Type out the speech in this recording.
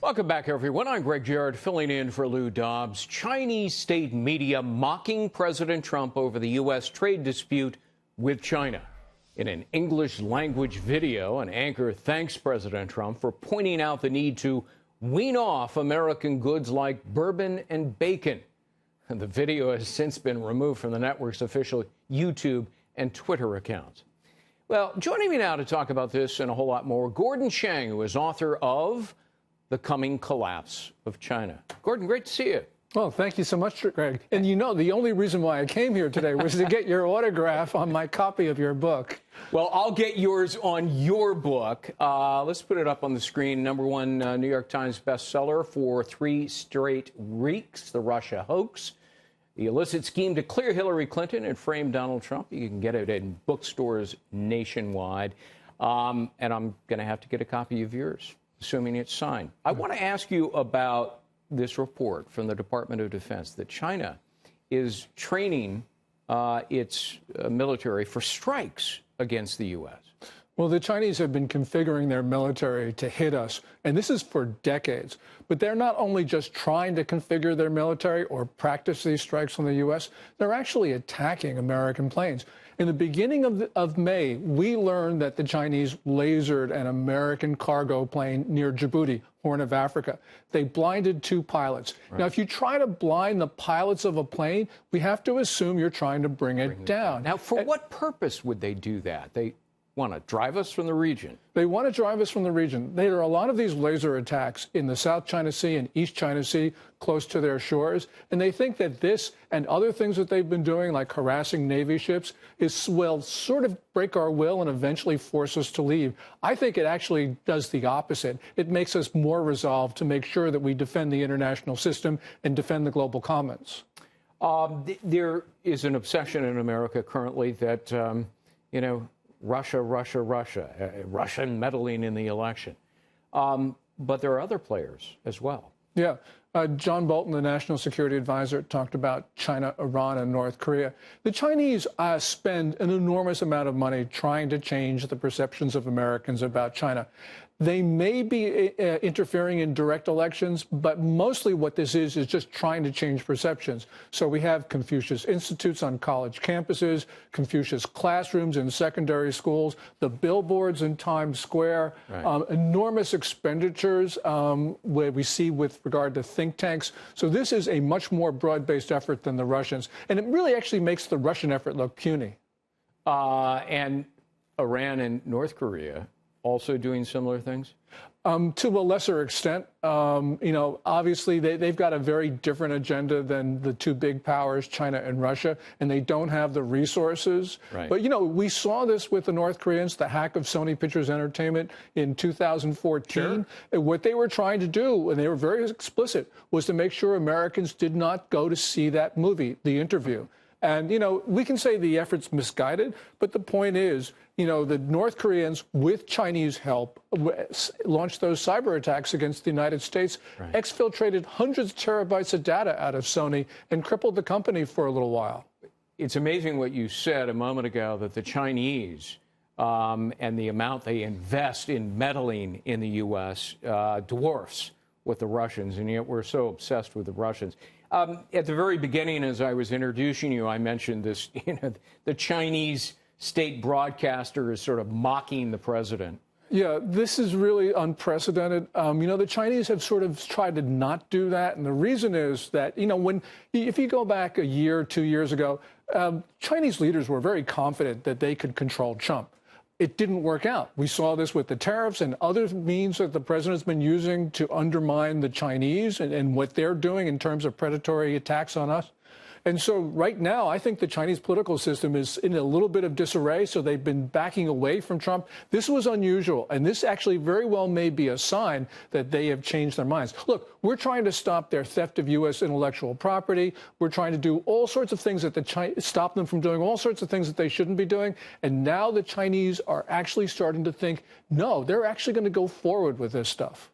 Welcome back, everyone. I'm Greg Jarrett, filling in for Lou Dobbs. Chinese state media mocking President Trump over the U.S. trade dispute with China. In an English-language video, an anchor thanks President Trump for pointing out the need to wean off American goods like bourbon and bacon. And the video has since been removed from the network's official YouTube and Twitter accounts. Well, joining me now to talk about this and a whole lot more, Gordon Chang, who is author of The Coming Collapse of China. Gordon, great to see you. Well, thank you so much, Greg. And you know, the only reason why I came here today was to get your autograph on my copy of your book. Well, I'll get yours on your book. Let's put it up on the screen. #1 New York Times bestseller for 3 straight weeks, The Russia Hoax, the illicit scheme to clear Hillary Clinton and frame Donald Trump. You can get it in bookstores nationwide. And I'm going to have to get a copy of yours, assuming it's signed. I want to ask you about this report from the Department of Defense that China is training its military for strikes against the U.S. Well, the Chinese have been configuring their military to hit us, and this is for decades. But they're not only just trying to configure their military or practice these strikes on the U.S., they're actually attacking American planes. In the beginning of May, we learned that the Chinese lasered an American cargo plane near Djibouti, Horn of Africa. They blinded 2 pilots. Right. Now, if you try to blind the pilots of a plane, we have to assume you're trying to bring it down. Now, for what purpose would they do that? They want to drive us from the region. They want to drive us from the region. There are a lot of these laser attacks in the South China Sea and East China Sea close to their shores, and they think that this and other things that they've been doing, like harassing Navy ships, will sort of break our will and eventually force us to leave. I think it actually does the opposite. It makes us more resolved to make sure that we defend the international system and defend the global commons. There is an obsession in America currently that, Russia, Russian meddling in the election. But there are other players as well. Yeah. John Bolton, the National Security Advisor, talked about China, Iran, and North Korea. The Chinese spend an enormous amount of money trying to change the perceptions of Americans about China. They may be interfering in direct elections, but mostly what this is just trying to change perceptions. So we have Confucius Institutes on college campuses, Confucius classrooms in secondary schools, the billboards in Times Square, right. Enormous expenditures where we see with regard to think tanks. So this is a much more broad-based effort than the Russians. And it really actually makes the Russian effort look puny. And Iran and North Korea also doing similar things? To a lesser extent. Obviously, they've got a very different agenda than the 2 big powers, China and Russia, and they don't have the resources. Right. But, we saw this with the North Koreans, the hack of Sony Pictures Entertainment in 2014. Sure. And what they were trying to do, and they were very explicit, was to make sure Americans did not go to see that movie, The Interview. And, we can say the effort's misguided, but the point is, the North Koreans, with Chinese help, launched those cyber attacks against the United States, right. Exfiltrated hundreds of terabytes of data out of Sony, and crippled the company for a little while. It's amazing what you said a moment ago, that the Chinese and the amount they invest in meddling in the U.S. Dwarfs what the Russians, and yet we're so obsessed with the Russians. At the very beginning, as I was introducing you, I mentioned this, the Chinese state broadcaster is sort of mocking the president. Yeah, this is really unprecedented. The Chinese have sort of tried to not do that. And the reason is that, if you go back a year, 2 years ago, Chinese leaders were very confident that they could control Trump. It didn't work out. We saw this with the tariffs and other means that the president's been using to undermine the Chinese and what they're doing in terms of predatory attacks on us. And so right now, I think the Chinese political system is in a little bit of disarray, so they've been backing away from Trump. This was unusual, and this actually very well may be a sign that they have changed their minds. Look, we're trying to stop their theft of U.S. intellectual property. We're trying to do all sorts of things stop them from doing all sorts of things that they shouldn't be doing. And now the Chinese are actually starting to think, no, they're actually going to go forward with this stuff.